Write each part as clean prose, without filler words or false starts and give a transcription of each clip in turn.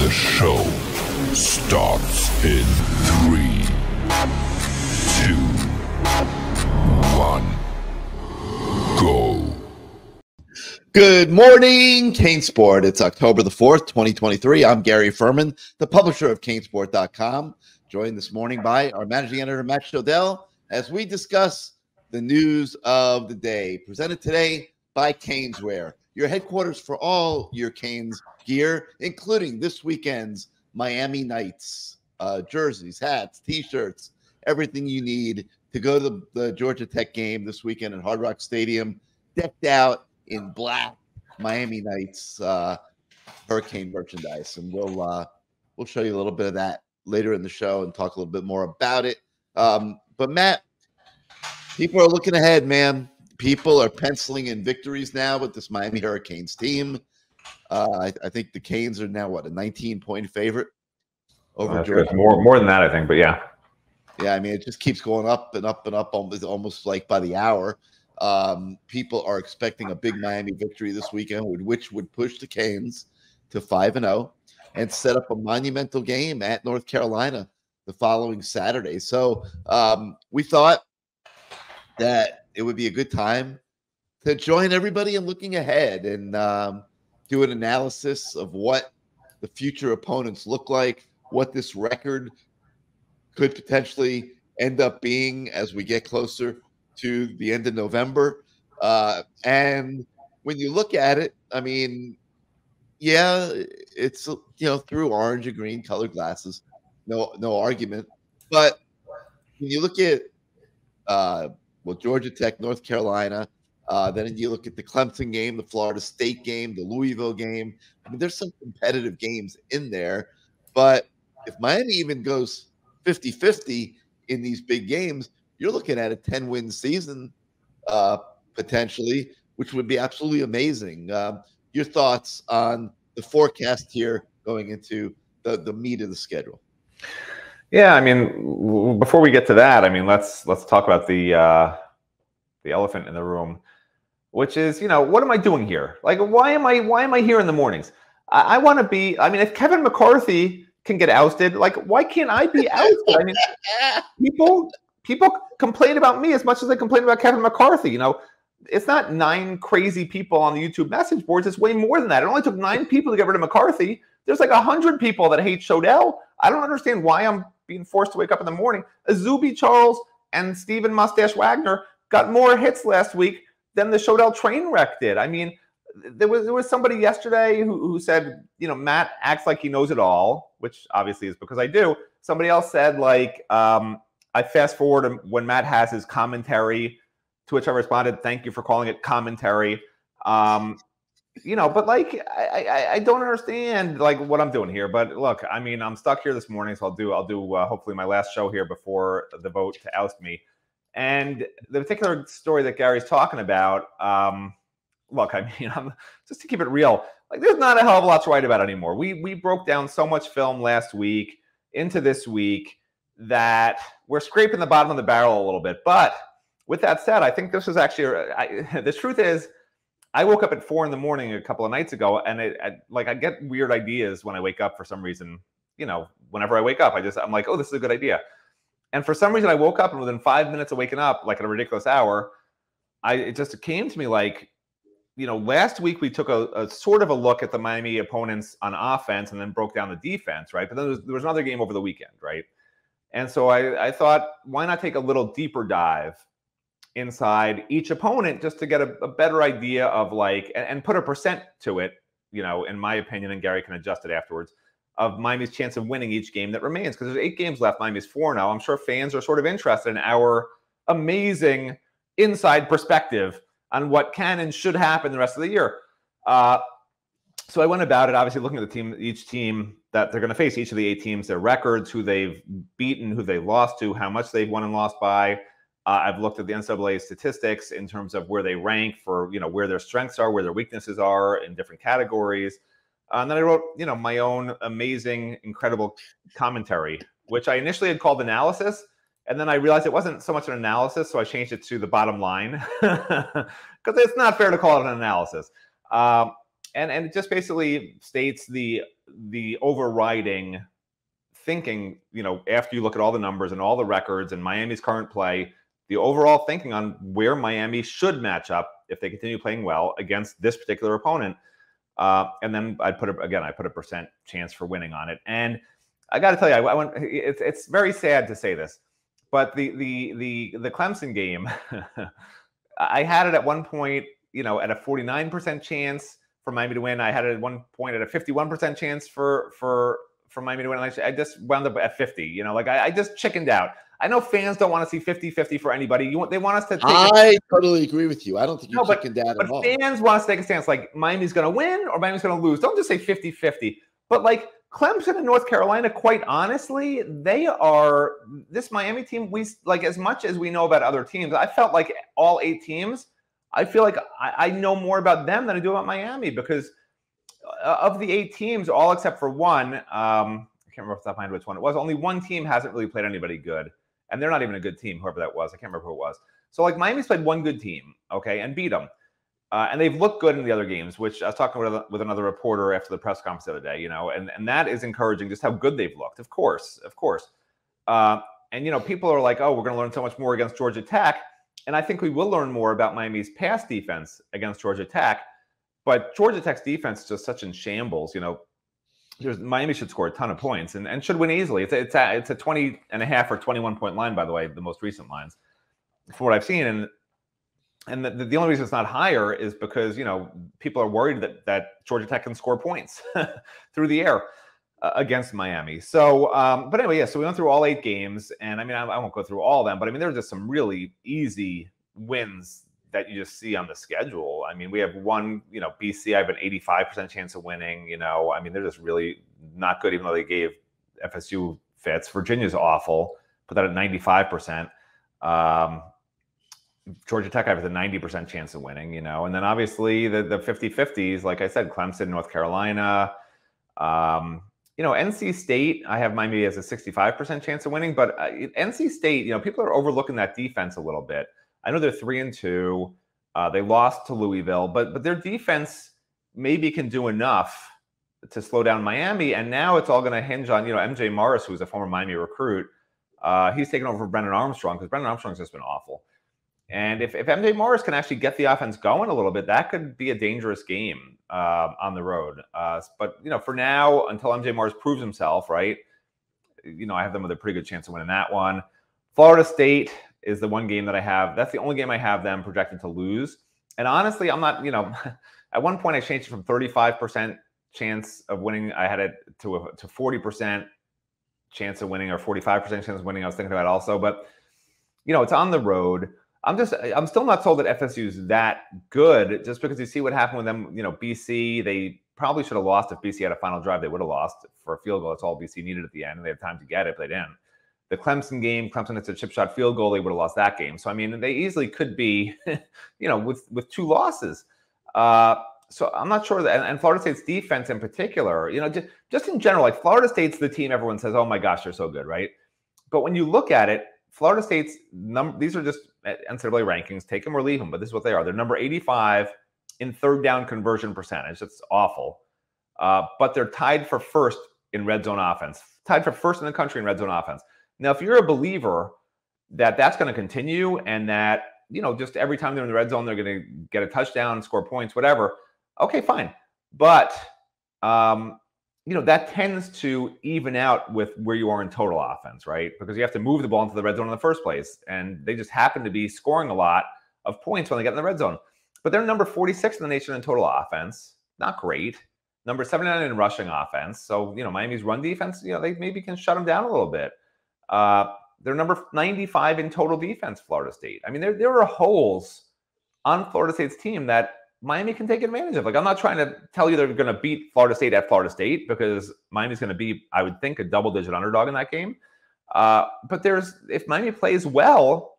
The show starts in 3, 2, 1, go. Good morning, CaneSport. It's October the 4th, 2023. I'm Gary Ferman, the publisher of CaneSport.com, joined this morning by our managing editor, Matt Shodell, as we discuss the news of the day, presented today by Caneswear, your headquarters for all your Canes gear, including this weekend's Miami Knights, jerseys, hats, T-shirts, everything you need to go to the Georgia Tech game this weekend at Hard Rock Stadium, decked out in black Miami Knights hurricane merchandise. And we'll show you a little bit of that later in the show and talk a little bit more about it. But Matt, people are looking ahead, man. People are penciling in victories now with this Miami Hurricanes team. I think the Canes are now, what, a 19-point favorite over Georgia? More than that, I think, but yeah. Yeah, I mean, it just keeps going up and up and up, almost like by the hour. People are expecting a big Miami victory this weekend, which would push the Canes to 5-0 and set up a monumental game at North Carolina the following Saturday. So we thought that it would be a good time to join everybody in looking ahead and do an analysis of what the future opponents look like, what this record could potentially end up being as we get closer to the end of November. And when you look at it, I mean, yeah, it's, through orange and green colored glasses, no argument. But when you look at Georgia Tech, North Carolina, then you look at the Clemson game, the Florida State game, the Louisville game. I mean, there's some competitive games in there. But if Miami even goes 50-50 in these big games, you're looking at a 10-win season potentially, which would be absolutely amazing. Your thoughts on the forecast here going into the meat of the schedule? Yeah, I mean, before we get to that, I mean, let's talk about the elephant in the room, which is, what am I doing here? Like, why am I here in the mornings? I want to be. I mean, if Kevin McCarthy can get ousted, like, why can't I be ousted? I mean, people complain about me as much as they complain about Kevin McCarthy. It's not 9 crazy people on the YouTube message boards. It's way more than that. It only took 9 people to get rid of McCarthy. There's like 100 people that hate Shodell. I don't understand why I'm being forced to wake up in the morning. Azubi Charles and Stephen Mustache Wagner got more hits last week than the Shodell train wreck did. I mean, there was somebody yesterday who said, Matt acts like he knows it all, which obviously is because I do. Somebody else said, like, I fast forward when Matt has his commentary, to which I responded, thank you for calling it commentary. But like, I don't understand like what I'm doing here. But look, I mean, I'm stuck here this morning, so I'll do hopefully my last show here before the vote to oust me. And the particular story that Gary's talking about, look, I mean, just to keep it real, like, there's not a hell of a lot to write about anymore. We broke down so much film last week into this week that we're scraping the bottom of the barrel a little bit. But with that said, I think this is actually the truth is, I woke up at 4 in the morning a couple of nights ago, and I get weird ideas when I wake up for some reason. Whenever I wake up, I'm like, oh, this is a good idea. And for some reason, I woke up, and within 5 minutes of waking up, like at a ridiculous hour, it just came to me like, last week we took a sort of a look at the Miami opponents on offense and then broke down the defense, right? But then there was another game over the weekend, right? And so I thought, why not take a little deeper dive inside each opponent just to get a better idea of like, and put a percent to it, in my opinion, and Gary can adjust it afterwards, of Miami's chance of winning each game that remains. Because there's 8 games left. Miami's 4-0. I'm sure fans are sort of interested in our amazing inside perspective on what can and should happen the rest of the year. So I went about it, obviously looking at each team that they're going to face, each of the 8 teams, their records, who they've beaten, who they lost to, how much they've won and lost by. I've looked at the NCAA statistics in terms of where they rank for, where their strengths are, where their weaknesses are in different categories. And then I wrote, my own amazing, incredible commentary, which I initially had called analysis. And then I realized it wasn't so much an analysis, so I changed it to the bottom line because it's not fair to call it an analysis. and it just basically states the overriding thinking, after you look at all the numbers and all the records and Miami's current play, the overall thinking on where Miami should match up if they continue playing well against this particular opponent. And then I put a percent chance for winning on it. And I got to tell you, it's very sad to say this, but the Clemson game, I had it at one point, at a 49% chance for Miami to win. I had it at one point at a 51% chance for Miami to win. I just wound up at 50. I just chickened out. I know fans don't want to see 50-50 for anybody. They want us to take I totally agree with you. I don't think you chickened out at all. But fans want us to take a stance like Miami's going to win or Miami's going to lose. Don't just say 50-50. But like Clemson and North Carolina, quite honestly, they are this Miami team. We like as much as we know about other teams. I felt like all 8 teams. I feel like I know more about them than I do about Miami because of the 8 teams, all except for one. I can't remember off the top of my head which one it was. Only one team hasn't really played anybody good. And they're not even a good team, whoever that was. I can't remember who it was. So, like, Miami's played one good team, okay, and beat them. And they've looked good in the other games, which I was talking with another reporter after the press conference the other day, and that is encouraging just how good they've looked, of course. And, people are like, oh, we're going to learn so much more against Georgia Tech. And I think we will learn more about Miami's pass defense against Georgia Tech. But Georgia Tech's defense is just such in shambles, Miami should score a ton of points and should win easily. It's a 20.5 or 21-point line, by the way, the most recent lines, for what I've seen. And the only reason it's not higher is because, people are worried that Georgia Tech can score points through the air against Miami. So, but anyway, yeah, so we went through all 8 games. And I mean, I won't go through all of them, but I mean, there were just some really easy wins that you just see on the schedule. I mean, we have one, BC, I have an 85% chance of winning, I mean, they're just really not good, even though they gave FSU fits. Virginia's awful, put that at 95%. Georgia Tech, I have a 90% chance of winning, and then obviously the 50-50s, like I said, Clemson, North Carolina, NC State, I have Miami as a 65% chance of winning, but NC State, people are overlooking that defense a little bit. I know they're 3-2. They lost to Louisville, but their defense maybe can do enough to slow down Miami. And now it's all going to hinge on, MJ Morris, who's a former Miami recruit. He's taken over for Brennan Armstrong because Brennan Armstrong's just been awful. And if MJ Morris can actually get the offense going a little bit, that could be a dangerous game on the road. But, for now, until MJ Morris proves himself, right, I have them with a pretty good chance of winning that one. Florida State is the one game that I have. That's the only game I have them projected to lose. And honestly, I'm not, at one point I changed it from 35% chance of winning. I had it to 40% chance of winning or 45% chance of winning. I was thinking about also, but it's on the road. I'm still not told that FSU is that good just because you see what happened with them. BC, they probably should have lost. If BC had a final drive, they would have lost for a field goal. That's all BC needed at the end. And they had time to get it, but they didn't. The Clemson game, Clemson hits a chip shot field goal, they would have lost that game. So, I mean, they easily could be, with 2 losses. So I'm not sure that, and Florida State's defense in particular, just in general, like Florida State's the team everyone says, oh my gosh, they're so good, right? But when you look at it, Florida State's these are just NCAA rankings, take them or leave them, but this is what they are. They're number 85 in third down conversion percentage. That's awful. But they're tied for first in red zone offense, tied for first in the country in red zone offense. Now, if you're a believer that that's going to continue and that, just every time they're in the red zone, they're going to get a touchdown, score points, whatever. Okay, fine. But, that tends to even out with where you are in total offense, right? Because you have to move the ball into the red zone in the first place. And they just happen to be scoring a lot of points when they get in the red zone. But they're number 46 in the nation in total offense. Not great. Number 79 in rushing offense. So, Miami's run defense, they maybe can shut them down a little bit. They're number 95 in total defense, Florida State. I mean, there are holes on Florida State's team that Miami can take advantage of. Like, I'm not trying to tell you they're going to beat Florida State at Florida State because Miami's going to be, I would think, a double-digit underdog in that game. But if Miami plays well,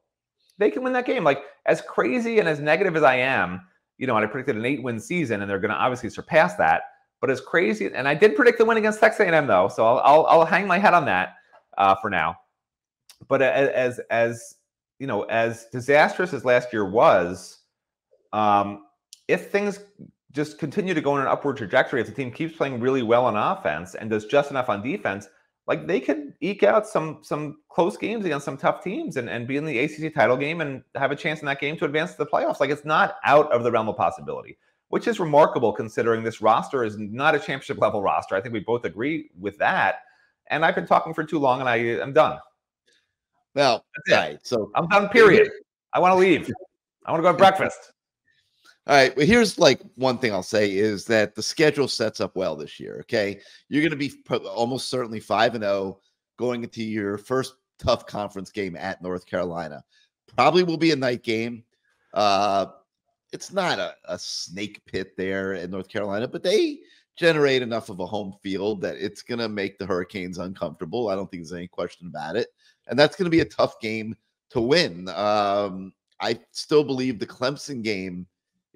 they can win that game. Like, as crazy and as negative as I am, and I predicted an 8-win season, and they're going to obviously surpass that. But as crazy, and I did predict the win against Texas A&M though, so I'll hang my head on that for now. But as disastrous as last year was, if things just continue to go in an upward trajectory, if the team keeps playing really well on offense and does just enough on defense, like they could eke out some close games against some tough teams and be in the ACC title game and have a chance in that game to advance to the playoffs. Like, it's not out of the realm of possibility, which is remarkable considering this roster is not a championship level roster. I think we both agree with that. And I've been talking for too long, and I'm done. Well, right. So I'm done, period. I want to leave. I want to go have breakfast. All right. Well, here's like one thing I'll say is that the schedule sets up well this year. Okay. You're going to be almost certainly 5-0 going into your first tough conference game at North Carolina. Probably will be a night game. It's not a snake pit there in North Carolina, but they generate enough of a home field that it's going to make the Hurricanes uncomfortable. I don't think there's any question about it. And that's going to be a tough game to win. I still believe the Clemson game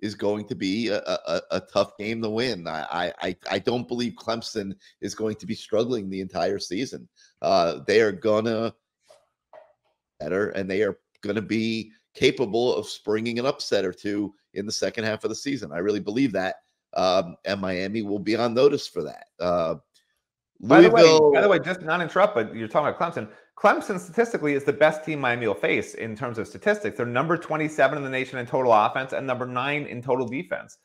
is going to be a tough game to win. I don't believe Clemson is going to be struggling the entire season. They are gonna better, and they are going to be capable of springing an upset or two in the second half of the season. I really believe that, and Miami will be on notice for that. By the way, just not interrupt, but you're talking about Clemson. Clemson statistically is the best team Miami will face in terms of statistics. They're number 27 in the nation in total offense and number 9 in total defense.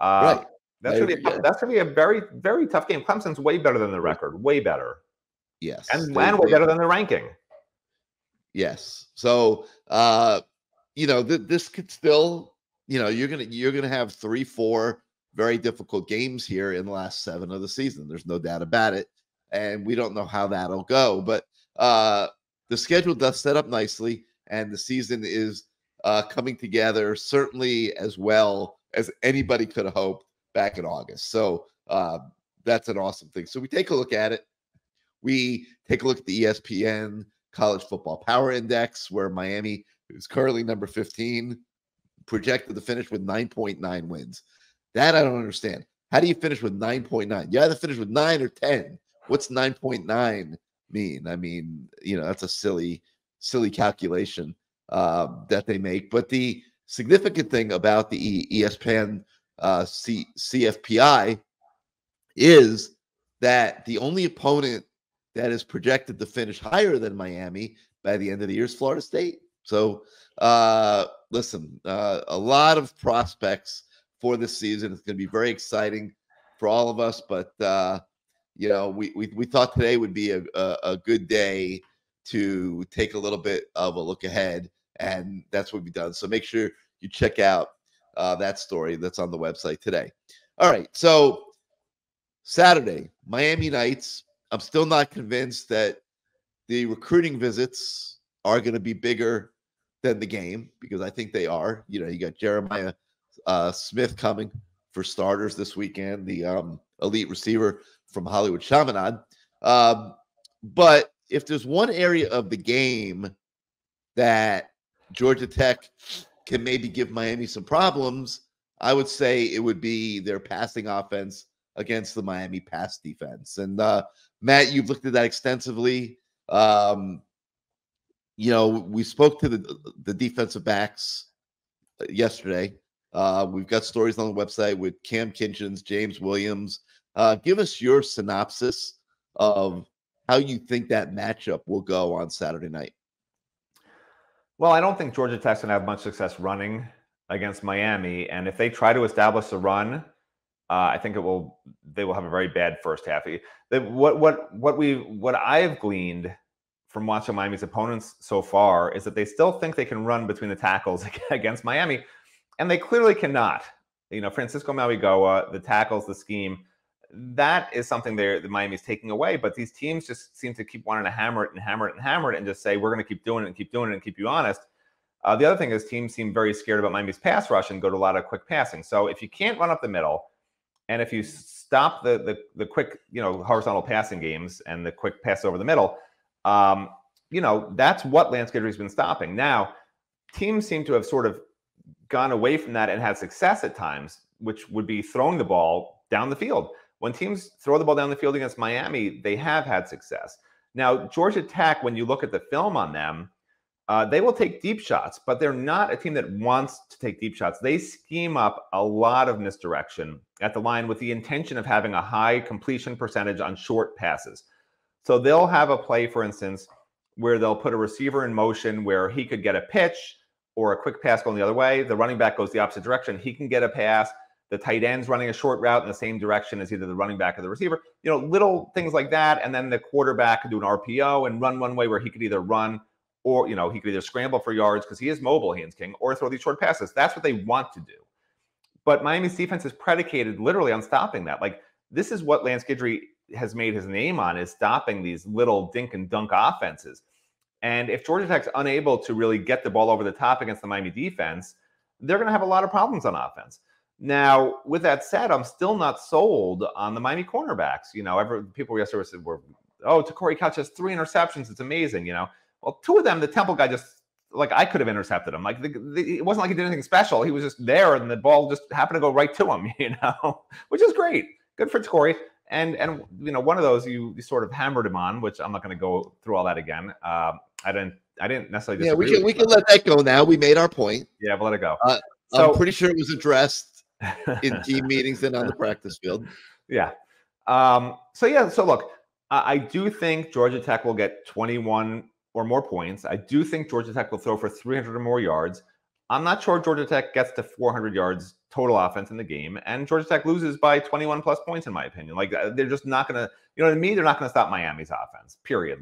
Right. That's going to be a very, very tough game. Clemson's way better than the record, way better. Yes, and way better than the ranking. Yes. So, this could still, you're gonna have 3-4 very difficult games here in the last 7 of the season. There's no doubt about it, and we don't know how that'll go, but. The schedule does set up nicely, and the season is coming together certainly as well as anybody could have hoped back in August. So that's an awesome thing. So we take a look at it. We take a look at the ESPN College Football Power Index, where Miami is currently number 15, projected to finish with 9.9 wins. That I don't understand. How do you finish with 9.9? You either finish with 9 or 10. What's 9.9? mean? I mean, that's a silly calculation that they make. But the significant thing about the ESPN CFPI is that the only opponent that is projected to finish higher than Miami by the end of the year is Florida State. So, listen, a lot of prospects for this season. It's going to be very exciting for all of us, but we thought today would be a good day to take a little bit of a look ahead, and that's what we've done. So make sure you check out that story that's on the website today. All right, so Saturday, Miami Knights. I'm still not convinced that the recruiting visits are going to be bigger than the game, because I think they are. You got Jeremiah Smith coming for starters this weekend, the elite receiver from Hollywood Chaminade. But if there's one area of the game that Georgia Tech can maybe give Miami some problems, I would say it would be their passing offense against the Miami pass defense. And Matt, you've looked at that extensively. We spoke to the defensive backs yesterday. We've got stories on the website with Cam Kinchins, James Williams. Give us your synopsis of how you think that matchup will go on Saturday night. Well, I don't think Georgia Tech's going to have much success running against Miami, and if they try to establish the run, I think they will have a very bad first half. What I've gleaned from watching Miami's opponents so far is that they still think they can run between the tackles against Miami, and they clearly cannot. Francisco Mauigoa, the tackles, the scheme, that is something that Miami's taking away. But these teams just seem to keep wanting to hammer it and hammer it and hammer it and just say, we're going to keep doing it and keep doing it and keep you honest. The other thing is teams seem very scared about Miami's pass rush and go to a lot of quick passing. So if you can't run up the middle, and if you stop the quick, horizontal passing games and the quick pass over the middle, that's what Lance Guidry's been stopping. Now, teams seem to have sort of gone away from that and had success at times, which would be throwing the ball down the field. When teams throw the ball down the field against Miami, they have had success. Now, Georgia Tech, when you look at the film on them, They will take deep shots, but they're not a team that wants to take deep shots. They scheme up a lot of misdirection at the line with the intention of having a high completion percentage on short passes. So they'll have a play, for instance, where they'll put a receiver in motion where he could get a pitch or a quick pass going the other way. The running back goes the opposite direction. He can get a pass. The tight end's running a short route in the same direction as either the running back or the receiver. Little things like that. And then the quarterback could do an RPO and run one way where he could either run or, he could either scramble for yards because he is mobile, Haynes King, or throw these short passes. That's what they want to do. But Miami's defense is predicated literally on stopping that. Like, this is what Lance Guidry has made his name on, is stopping these little dink and dunk offenses. And if Georgia Tech's unable to really get the ball over the top against the Miami defense, they're going to have a lot of problems on offense. Now, with that said, I'm still not sold on the Miami cornerbacks. People yesterday said, Corey Couch has 3 interceptions. It's amazing, Well, 2 of them, the Temple guy just, I could have intercepted him. It wasn't like he did anything special. He was just there, and the ball just happened to go right to him, which is great. Good for Corey. And one of those you sort of hammered him on, which I'm not going to go through all that again. I didn't necessarily disagree. Yeah, we can let that go now. We made our point. Yeah, we'll let it go. I'm pretty sure it was addressed in team meetings and on the practice field. Yeah. So look, I do think Georgia Tech will get 21 or more points. I do think Georgia Tech will throw for 300 or more yards. I'm not sure Georgia Tech gets to 400 yards total offense in the game, and Georgia Tech loses by 21 plus points, in my opinion. They're just not going to, to me, they're not going to stop Miami's offense, period.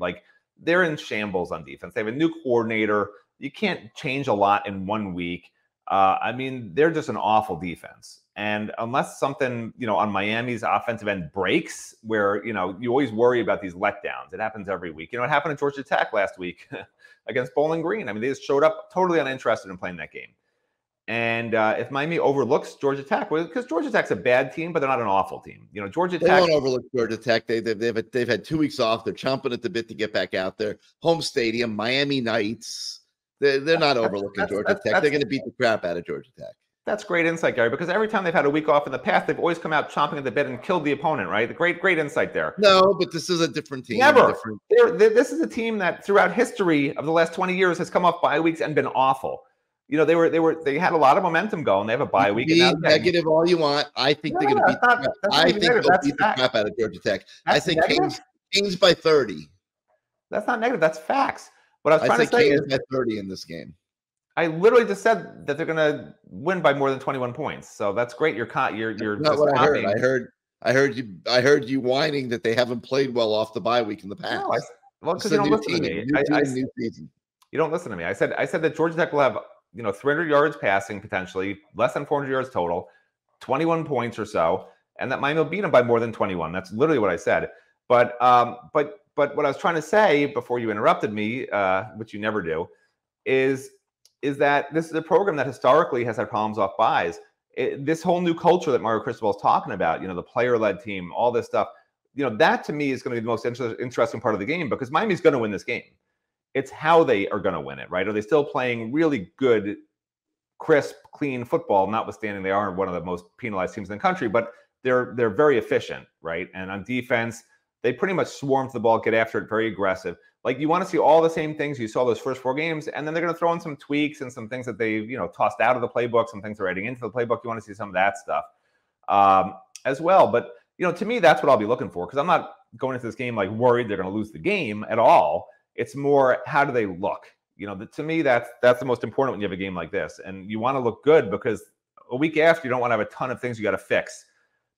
They're in shambles on defense. They have a new coordinator. You can't change a lot in 1 week. They're just an awful defense. And unless something, on Miami's offensive end breaks, where, you always worry about these letdowns. It happens every week. It happened at Georgia Tech last week against Bowling Green. They just showed up totally uninterested in playing that game. And if Miami overlooks Georgia Tech, because Georgia Tech's a bad team, but they're not an awful team. Georgia Tech. They won't overlook Georgia Tech. They've had 2 weeks off. They're chomping at the bit to get back out there. Home stadium, Miami Knights. They're not overlooking Georgia Tech. They're going to beat the crap out of Georgia Tech. That's great insight, Gary, because every time they've had a week off in the past, they've always come out chomping at the bit and killed the opponent, right? The great insight there. No, but this is a different team. Never. This is a team that throughout history of the last 20 years has come off bye weeks and been awful. They had a lot of momentum going. They have a bye week. Be negative all you want. I think they're going to beat. I think they'll beat the crap out of Georgia Tech. I think Canes by 30. That's not negative. That's facts. What I was trying to say is by 30 in this game. I literally just said that they're going to win by more than 21 points. So that's great. You're not what I heard. I heard you whining that they haven't played well off the bye week in the past. No, because you don't listen to me. You don't listen to me. I said that Georgia Tech will have 300 yards passing potentially, less than 400 yards total, 21 points or so, and that Miami will beat them by more than 21. That's literally what I said. But what I was trying to say before you interrupted me, which you never do, is that this is a program that historically has had problems off buys. This whole new culture that Mario Cristobal is talking about, the player-led team, all this stuff, that to me is going to be the most interesting part of the game, because Miami's going to win this game. It's how they are going to win it, right? Are they still playing really good, crisp, clean football, notwithstanding they are one of the most penalized teams in the country, but they're very efficient, right? And on defense, they pretty much swarm to the ball, get after it, very aggressive. You want to see all the same things you saw those first 4 games, and then they're going to throw in some tweaks and some things that they, tossed out of the playbook, some things they're adding into the playbook. You want to see some of that stuff as well. But, to me, that's what I'll be looking for, because I'm not going into this game worried they're going to lose the game at all. It's more, how do they look? To me, that's the most important when you have a game like this. And you want to look good, because a week after, you don't want to have a ton of things you got to fix.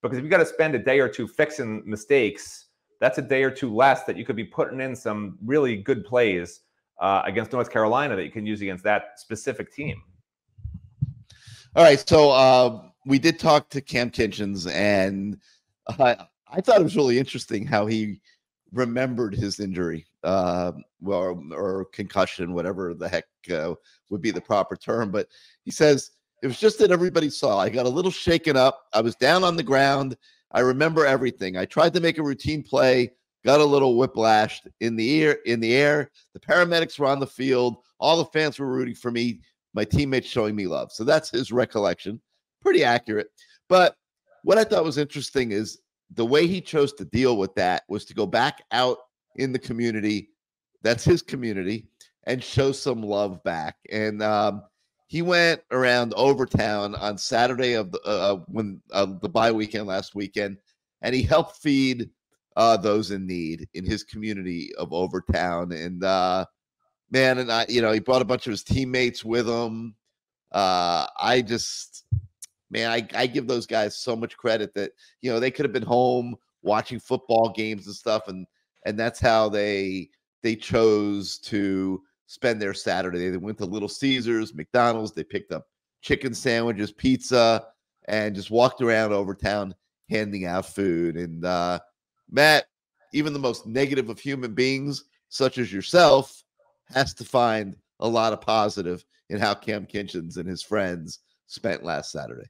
Because if you got to spend a day or two fixing mistakes, that's a day or two less that you could be putting in some really good plays against North Carolina that you can use against that specific team. All right, so we did talk to Cam Kitchens, and I thought it was really interesting how he remembered his injury, or concussion, whatever the heck would be the proper term. But he says, it was just that everybody saw. I got a little shaken up. I was down on the ground. I remember everything. I tried to make a routine play, got a little whiplash in the air. The paramedics were on the field. All the fans were rooting for me. My teammates showing me love. So that's his recollection. Pretty accurate. But what I thought was interesting is the way he chose to deal with that was to go back out in the community. That's his community. and show some love back. And he went around Overtown on Saturday of the bye weekend last weekend, and he helped feed those in need in his community of Overtown. And man, and he brought a bunch of his teammates with him. I just, man, I give those guys so much credit that they could have been home watching football games and stuff, and that's how they chose to spend their Saturday. They went to Little Caesars, McDonald's. They picked up chicken sandwiches, pizza, and just walked around Overtown handing out food. And Matt, even the most negative of human beings, such as yourself, has to find a lot of positive in how Cam Kinchens and his friends spent last Saturday.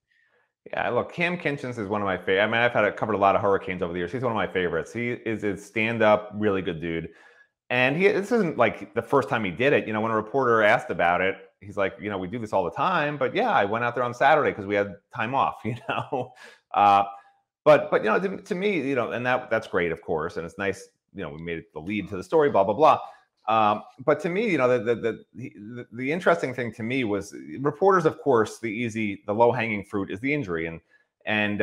Yeah, look, Cam Kinchens is one of my favorite. I mean, I've covered a lot of Hurricanes over the years. He's one of my favorites. He is a stand-up, really good dude. And this isn't like the first time he did it. When a reporter asked about it, he's like, we do this all the time. But yeah, I went out there on Saturday because we had time off, But to me, and that's great, of course. And it's nice, we made it the lead to the story, blah, blah, blah. But to me, the interesting thing to me was reporters, of course, the low-hanging fruit is the injury. And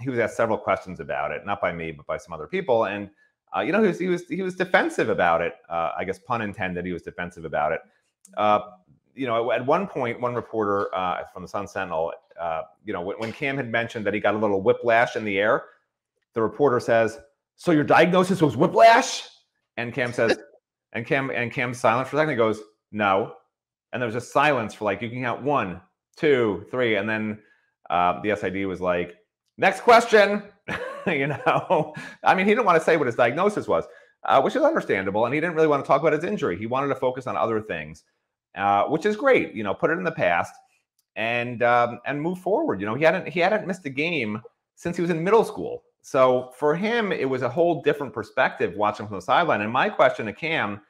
he was asked several questions about it, not by me, but by some other people. And he was defensive about it. I guess pun intended. He was defensive about it. At one point, one reporter from the Sun Sentinel, when Cam had mentioned that he got a little whiplash in the air, the reporter says, "So your diagnosis was whiplash?" And Cam says, and Cam's silent for a second. He goes, "No," and there was just silence for you can count 1, 2, 3, and then the SID was like, "Next question." I mean, he didn't want to say what his diagnosis was, which is understandable. And he didn't really want to talk about his injury. He wanted to focus on other things, which is great. Put it in the past and move forward. He hadn't missed a game since he was in middle school. So for him, it was a whole different perspective watching from the sideline. And my question to Cam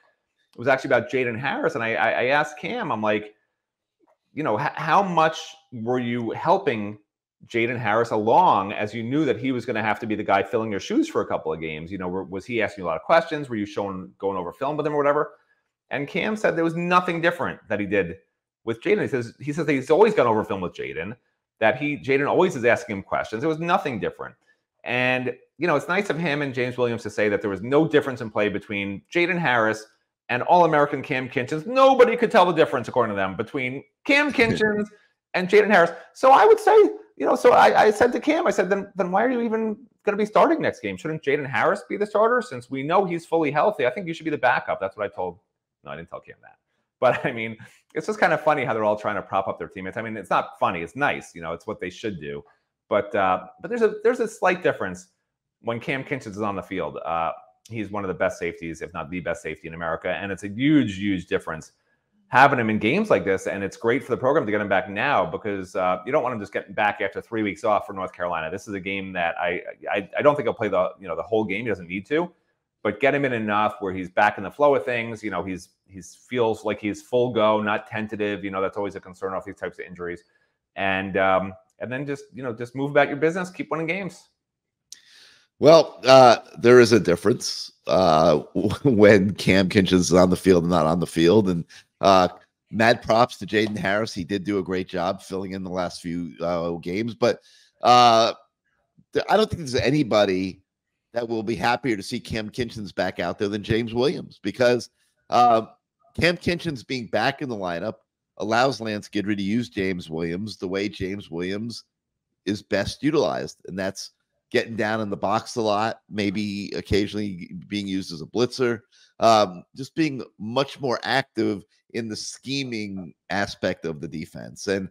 was actually about Jaden Harris. And I asked Cam, I'm like, how much were you helping Jaden Harris along as you knew that he was going to have to be the guy filling your shoes for a couple of games? Was he asking you a lot of questions? Were you going over film with him or whatever? And Cam said there was nothing different that he did with Jaden. He says that he's always gone over film with Jaden, that Jaden always is asking him questions. There was nothing different. And, it's nice of him and James Williams to say that there was no difference in play between Jaden Harris and All-American Cam Kinchens. Nobody could tell the difference, according to them, between Cam Kinchens and Jaden Harris. So I would say, so I said to Cam, I said, then why are you even going to be starting next game? Shouldn't Jaden Harris be the starter since we know he's fully healthy? I think you should be the backup. That's what I told. No, I didn't tell Cam that. But I mean, it's just kind of funny how they're all trying to prop up their teammates. I mean, it's not funny. It's nice. It's what they should do. But there's a slight difference when Cam Kinchens is on the field. He's one of the best safeties, if not the best safety in America. And it's a huge, huge difference having him in games like this. And it's great for the program to get him back now because you don't want him just getting back after 3 weeks off for North Carolina. This is a game that I don't think he'll play the whole game. He doesn't need to, but get him in enough where he's back in the flow of things. He feels like he's full go, not tentative. That's always a concern off these types of injuries. And then just move about your business, keep winning games. Well, there is a difference when Cam Kinchens is on the field and not on the field. And mad props to Jaden Harris. He did do a great job filling in the last few games. But I don't think there's anybody that will be happier to see Cam Kinchens back out there than James Williams, because Cam Kinchens being back in the lineup allows Lance Guidry to use James Williams the way James Williams is best utilized. And that's getting down in the box a lot, maybe occasionally being used as a blitzer, just being much more active in the scheming aspect of the defense. And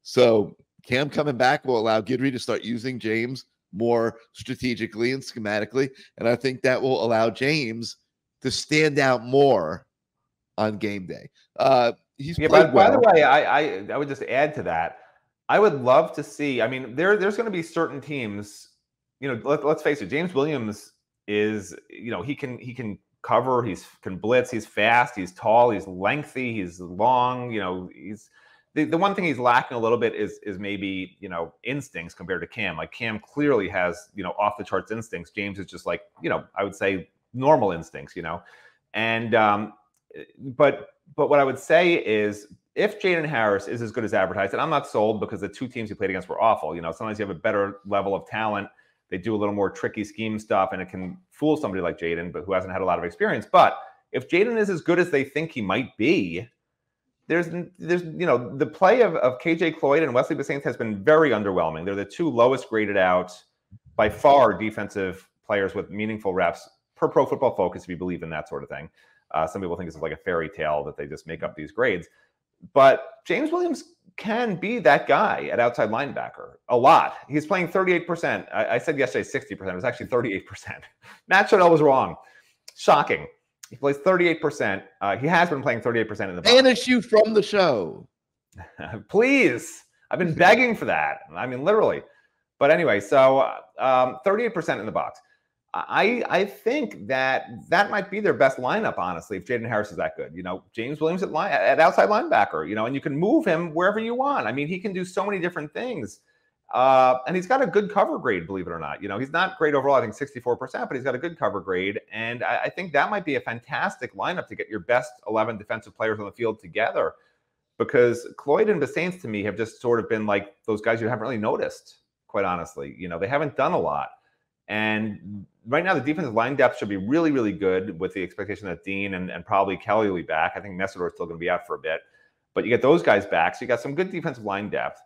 so Cam coming back will allow Guidry to start using James more strategically and schematically. And I think that will allow James to stand out more on game day. He's played well. By the way, I would just add to that. I would love to see. I mean, there's going to be certain teams. Let's face it. James Williams is. He can cover. He can blitz. He's fast. He's tall. He's lengthy. He's long. He's the one thing he's lacking a little bit is maybe instincts compared to Cam. Like Cam clearly has off the charts instincts. James is just like I would say normal instincts. And But what I would say is, if Jaden Harris is as good as advertised, and I'm not sold because the two teams he played against were awful. Sometimes you have a better level of talent. They do a little more tricky scheme stuff, and it can fool somebody like Jaden, but who hasn't had a lot of experience. But if Jaden is as good as they think he might be, there's the play of KJ Cloyd and Wesley Bissainthe has been very underwhelming. They're the two lowest graded out by far defensive players with meaningful reps per Pro Football Focus, if you believe in that sort of thing. Some people think it's like a fairy tale that they just make up these grades. But James Williams can be that guy at outside linebacker a lot. He's playing 38%. I said yesterday 60%. It was actually 38%. Matt Shodell was wrong. Shocking. He plays 38%. He has been playing 38% in the box. Banish you from the show. Please. I've been begging for that. I mean, literally. But anyway, so 38% in the box. I think that might be their best lineup, honestly, if Jaden Harris is that good. James Williams at outside linebacker, and you can move him wherever you want. I mean, he can do so many different things. And he's got a good cover grade, believe it or not. He's not great overall, I think 64%, but he's got a good cover grade. And I think that might be a fantastic lineup to get your best 11 defensive players on the field together, because Cloyd and Bissainthe to me have just sort of been like those guys you haven't really noticed, quite honestly. They haven't done a lot. And right now, the defensive line depth should be really, really good, with the expectation that Dean and probably Kelly will be back. I think Messidor is still going to be out for a bit. But you get those guys back, so you got some good defensive line depth.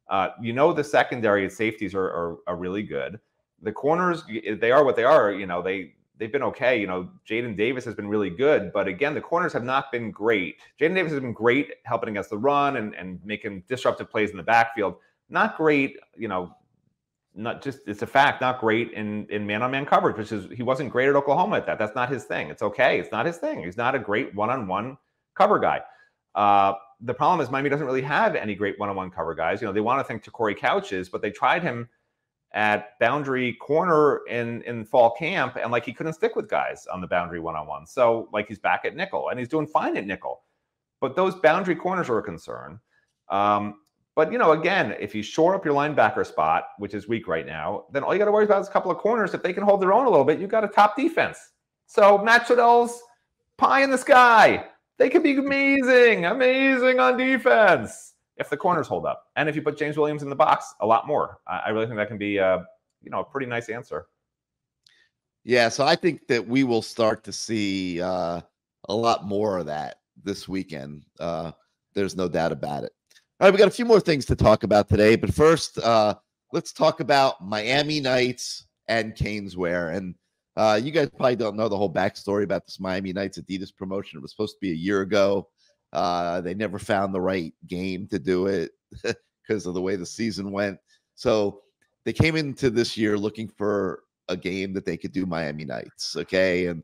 The secondary safeties are really good. The corners, they are what they are. They've been okay. Jaden Davis has been really good. But again, the corners have not been great. Jaden Davis has been great helping against the run and making disruptive plays in the backfield. Not great, not just, it's a fact, not great in man-on-man coverage, which is, he wasn't great at Oklahoma at that. That's not his thing. It's okay. It's not his thing. He's not a great one-on-one cover guy. The problem is Miami doesn't really have any great one-on-one cover guys. They want to think to Corey Couches, but they tried him at boundary corner in fall camp, and he couldn't stick with guys on the boundary one-on-one. So he's back at nickel, and he's doing fine at nickel. But those boundary corners are a concern. But, again, if you shore up your linebacker spot, which is weak right now, then all you got to worry about is a couple of corners. If they can hold their own a little bit, you've got a top defense. So Matt Shodell's pie in the sky. They could be amazing on defense if the corners hold up. And if you put James Williams in the box, a lot more. I really think that can be, a pretty nice answer. Yeah, so I think that we will start to see a lot more of that this weekend. There's no doubt about it. All right, we got a few more things to talk about today, but first, let's talk about Miami Nights and Caneswear. And you guys probably don't know the whole backstory about this Miami Nights Adidas promotion. It was supposed to be a year ago. They never found the right game to do it because of the way the season went. So they came into this year looking for a game that they could do Miami Nights, okay? And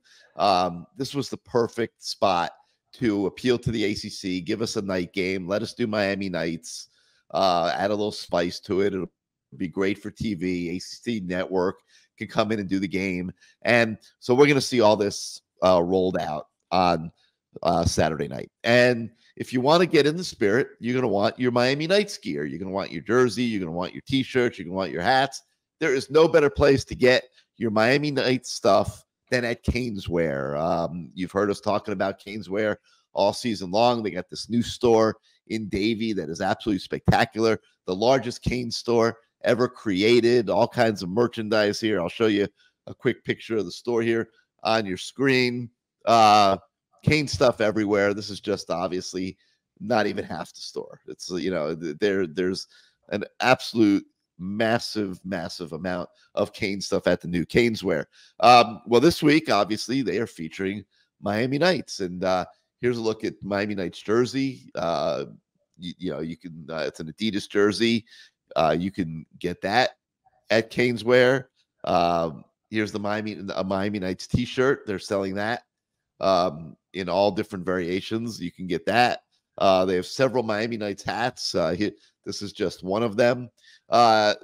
this was the perfect spot to appeal to the ACC, give us a night game, let us do Miami Nights, add a little spice to it. It'll be great for TV. ACC Network can come in and do the game. And so we're going to see all this rolled out on Saturday night. And if you want to get in the spirit, you're going to want your Miami Nights gear. You're going to want your jersey. You're going to want your T-shirts. You're going to want your hats. There is no better place to get your Miami Nights stuff than at Caneswear. You've heard us talking about Caneswear all season long. They got this new store in Davie that is absolutely spectacular. The largest cane store ever created. All kinds of merchandise here. I'll show you a quick picture of the store here on your screen. Cane stuff everywhere. This is just obviously not even half the store. It's, there's an absolute massive amount of cane stuff at the new Caneswear. Well, this week, obviously, they are featuring Miami Nights, and here's a look at Miami Nights jersey. You can, it's an Adidas jersey. You can get that at Caneswear. Here's the Miami Nights T-shirt. They're selling that in all different variations. You can get that. They have several Miami Nights hats. This is just one of them.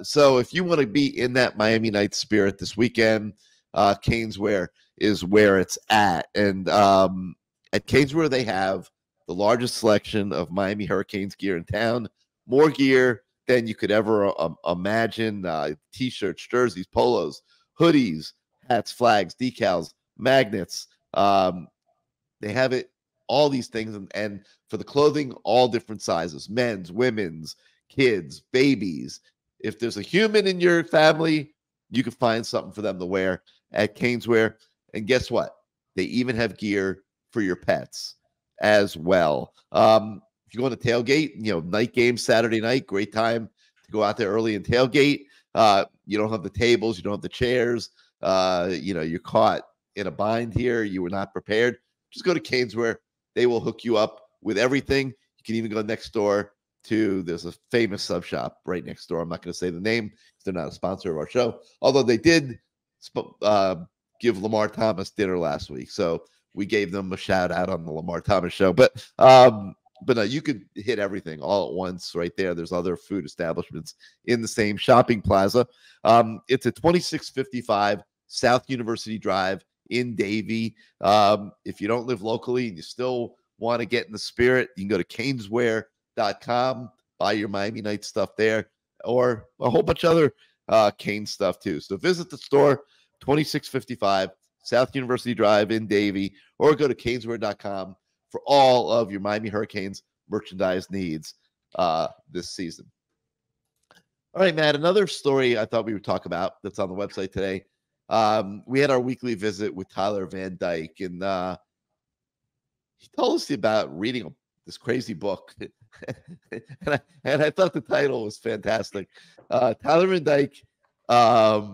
So if you want to be in that Miami Nights spirit this weekend, Caneswear is where it's at. And at Caneswear, they have the largest selection of Miami Hurricanes gear in town. More gear than you could ever imagine. T-shirts, jerseys, polos, hoodies, hats, flags, decals, magnets. They have it all these things. And for the clothing, all different sizes, men's, women's, kids, babies. If there's a human in your family, you can find something for them to wear at CaneSwear. And guess what? They even have gear for your pets as well. If you go on the tailgate, night game Saturday night, great time to go out there early and tailgate. You don't have the tables, you don't have the chairs. You're caught in a bind here. You were not prepared. Just go to CaneSwear. They will hook you up with everything. You can even go next door there's a famous sub shop right next door. I'm not going to say the name because they're not a sponsor of our show, although they did give Lamar Thomas dinner last week. So we gave them a shout out on the Lamar Thomas show. But no, you could hit everything all at once right there. There's other food establishments in the same shopping plaza. It's at 2655 South University Drive in Davie. If you don't live locally and you still want to get in the spirit, you can go to caneswear.com, buy your Miami Night stuff there, or a whole bunch of other Cane stuff too. So visit the store, 2655 South University Drive in Davie, or go to caneswear.com for all of your Miami Hurricanes merchandise needs this season. All right, Matt, another story I thought we would talk about that's on the website today. We had our weekly visit with Tyler Van Dyke, and he told us about reading this crazy book. and I thought the title was fantastic. Tyler Van Dyke has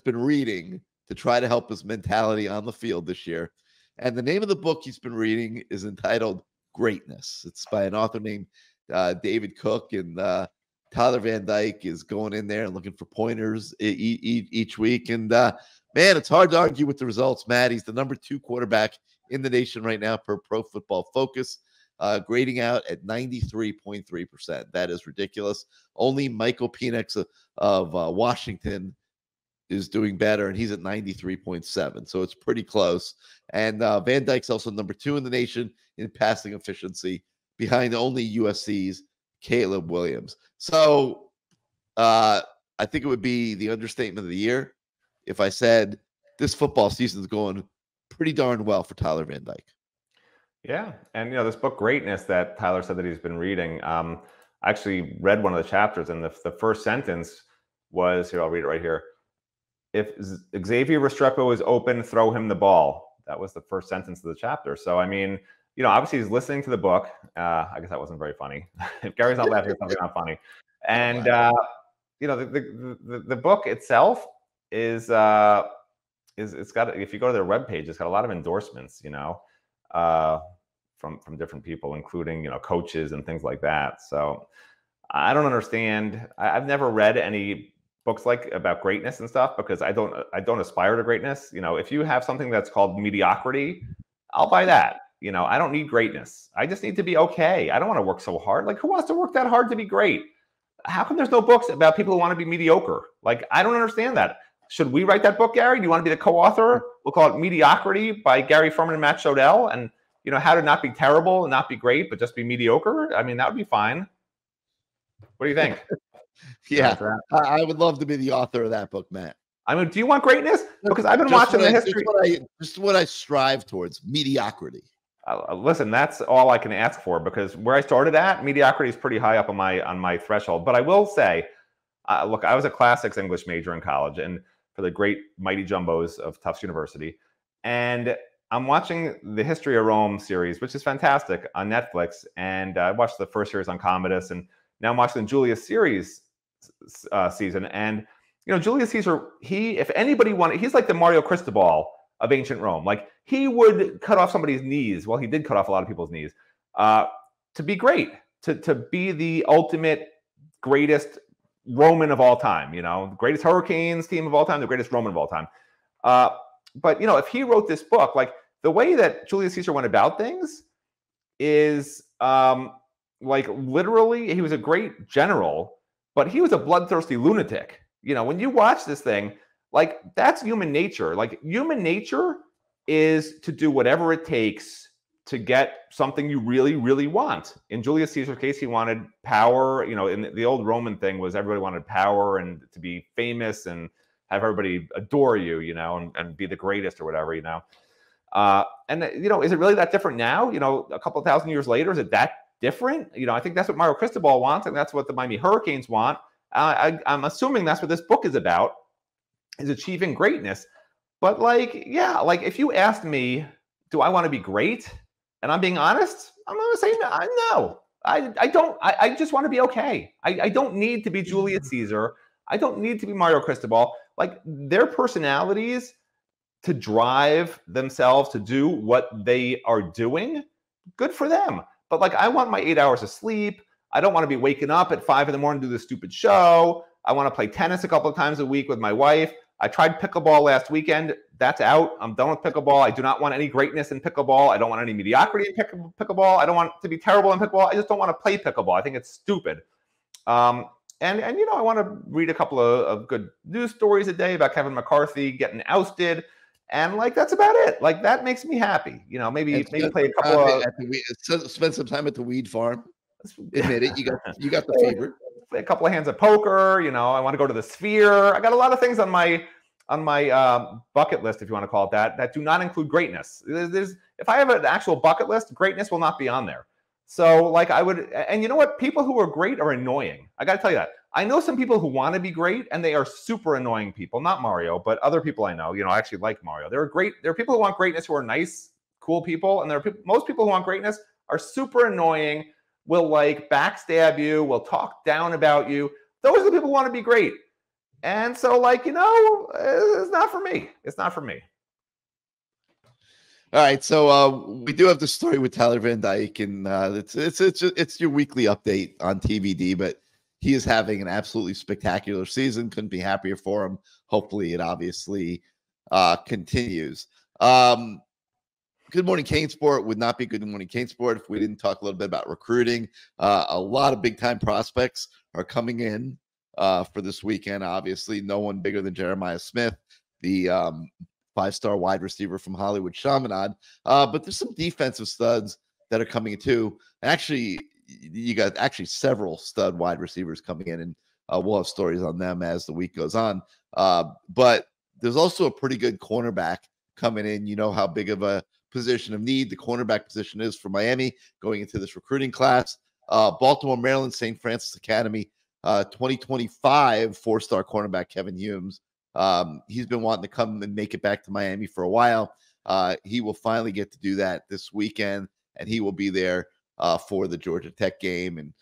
been reading to try to help his mentality on the field this year. And the name of the book he's been reading is entitled Greatness. It's by an author named David Cook, and Tyler Van Dyke is going in there and looking for pointers each week. And man, it's hard to argue with the results, Matt. He's the number 2 quarterback in the nation right now per Pro Football Focus, grading out at 93.3%. That is ridiculous. Only Michael Penix of Washington is doing better, and he's at 93.7. So it's pretty close. And Van Dyke's also number 2 in the nation in passing efficiency, behind only USC's Caleb Williams. So I think it would be the understatement of the year if I said this football season is going pretty darn well for Tyler Van Dyke. Yeah. And, this book, Greatness, that Tyler said that he's been reading, I actually read one of the chapters, and the first sentence was, here, I'll read it right here. If Xavier Restrepo is open, throw him the ball. That was the first sentence of the chapter. So, I mean, obviously he's listening to the book. I guess that wasn't very funny. If Gary's not laughing, it's something not funny. And, the book itself it's got, if you go to their webpage, it's got a lot of endorsements, from different people, including, coaches and things like that. So I don't understand. I've never read any books about greatness and stuff, because I don't aspire to greatness. If you have something that's called mediocrity, I'll buy that. I don't need greatness. I just need to be okay. I don't want to work so hard. Who wants to work that hard to be great? How come there's no books about people who want to be mediocre? I don't understand that. Should we write that book, Gary? Do you want to be the co-author? We'll call it Mediocrity by Gary Ferman and Matt Shodell. And, how to not be terrible and not be great, but just be mediocre. I mean, that would be fine. What do you think? Yeah, I would love to be the author of that book, Matt. I mean, do you want greatness? Because I've been watching the history. Just what I strive towards, mediocrity. Listen, that's all I can ask for, because where I started at, mediocrity is pretty high up on my threshold. But I will say, look, I was a classics English major in college, and for the great mighty jumbos of Tufts University, and I'm watching the History of Rome series, which is fantastic, on Netflix. And I watched the first series on Commodus, and now I'm watching the Julius series season. And Julius Caesar, if anybody wanted, he's like the Mario Cristobal of ancient Rome. He would cut off somebody's knees. Well, he did cut off a lot of people's knees to be great, to be the ultimate greatest Roman of all time. The greatest Hurricanes team of all time, the greatest Roman of all time. But if he wrote this book, the way that Julius Caesar went about things is literally, he was a great general, but he was a bloodthirsty lunatic. When you watch this thing, that's human nature. Human nature is to do whatever it takes to get something you really, really want. In Julius Caesar's case, he wanted power. In the old Roman thing was everybody wanted power and to be famous and have everybody adore you, and be the greatest or whatever, And is it really that different now? A couple of thousand years later, is it that different? I think that's what Mario Cristobal wants, and that's what the Miami Hurricanes want. I'm assuming that's what this book is about, is achieving greatness. But if you asked me, do I want to be great? And I'm being honest, I'm going to say no. I don't. I just want to be okay. I don't need to be Julius Caesar. I don't need to be Mario Cristobal. Their personalities to drive themselves to do what they are doing, good for them. But I want my 8 hours of sleep. I don't want to be waking up at 5 in the morning to do this stupid show. I want to play tennis a couple of times a week with my wife. I tried pickleball last weekend. That's out. I'm done with pickleball. I do not want any greatness in pickleball. I don't want any mediocrity in pickleball. I don't want to be terrible in pickleball. I just don't want to play pickleball. I think it's stupid. And I want to read a couple of good news stories a day about Kevin McCarthy getting ousted. And that's about it. That makes me happy. Maybe play a couple of spend some time at the weed farm. Admit it. You got the fever. Play a couple of hands of poker. I want to go to the Sphere. I got a lot of things on my bucket list, if you want to call it that do not include greatness. If I have an actual bucket list, greatness will not be on there. So I would, and you know what? People who are great are annoying. I got to tell you that. I know some people who want to be great, and they are super annoying people. Not Mario, but other people I know. I actually like Mario. There are people who want greatness who are nice, cool people, and most people who want greatness are super annoying. Will backstab you. Will talk down about you. Those are the people who want to be great. And so it's not for me. It's not for me. All right, so we do have the story with Tyler Van Dyke, and it's your weekly update on TVD, but he is having an absolutely spectacular season. Couldn't be happier for him. Hopefully, it obviously continues. Good Morning CaneSport would not be Good Morning CaneSport if we didn't talk a little bit about recruiting. A lot of big-time prospects are coming in for this weekend. Obviously, no one bigger than Jeremiah Smith, the 5-star wide receiver from Hollywood Chaminade. But there's some defensive studs that are coming in too. Actually, you got several stud wide receivers coming in, and we'll have stories on them as the week goes on. But there's also a pretty good cornerback coming in. You know how big of a position of need the cornerback position is for Miami going into this recruiting class. Baltimore, Maryland, St. Francis Academy, 2025 4-star cornerback Kevin Humes. He's been wanting to come and make it back to Miami for a while. He will finally get to do that this weekend, and he will be there for the Georgia Tech game. And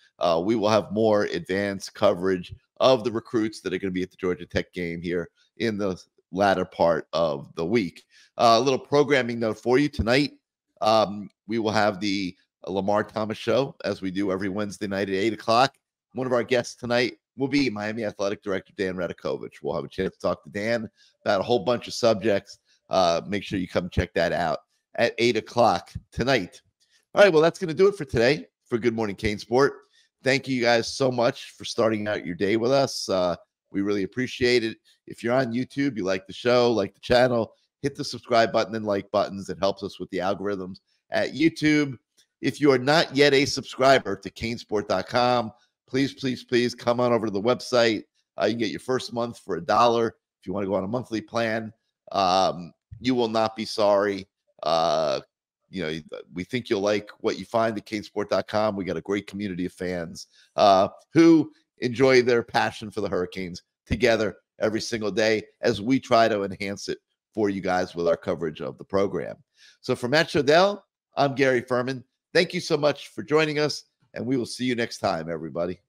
we will have more advanced coverage of the recruits that are going to be at the Georgia Tech game here in the latter part of the week. A little programming note for you tonight. We will have the Lamar Thomas show, as we do every Wednesday night at 8 o'clock. One of our guests tonight will be Miami Athletic Director Dan Radakovich. We'll have a chance to talk to Dan about a whole bunch of subjects. Make sure you come check that out at 8 o'clock tonight. All right, well, that's going to do it for today for Good Morning CaneSport. Thank you guys so much for starting out your day with us. We really appreciate it. If you're on YouTube, you like the show, like the channel, hit the subscribe button and like buttons. It helps us with the algorithms at YouTube. If you are not yet a subscriber to CaneSport.com, please come on over to the website. You can get your first month for $1. If you want to go on a monthly plan, you will not be sorry. We think you'll like what you find at CaneSport.com. We got a great community of fans who enjoy their passion for the Hurricanes together every single day as we try to enhance it for you guys with our coverage of the program. So for Matt Shodell, I'm Gary Ferman. Thank you so much for joining us, and we will see you next time, everybody.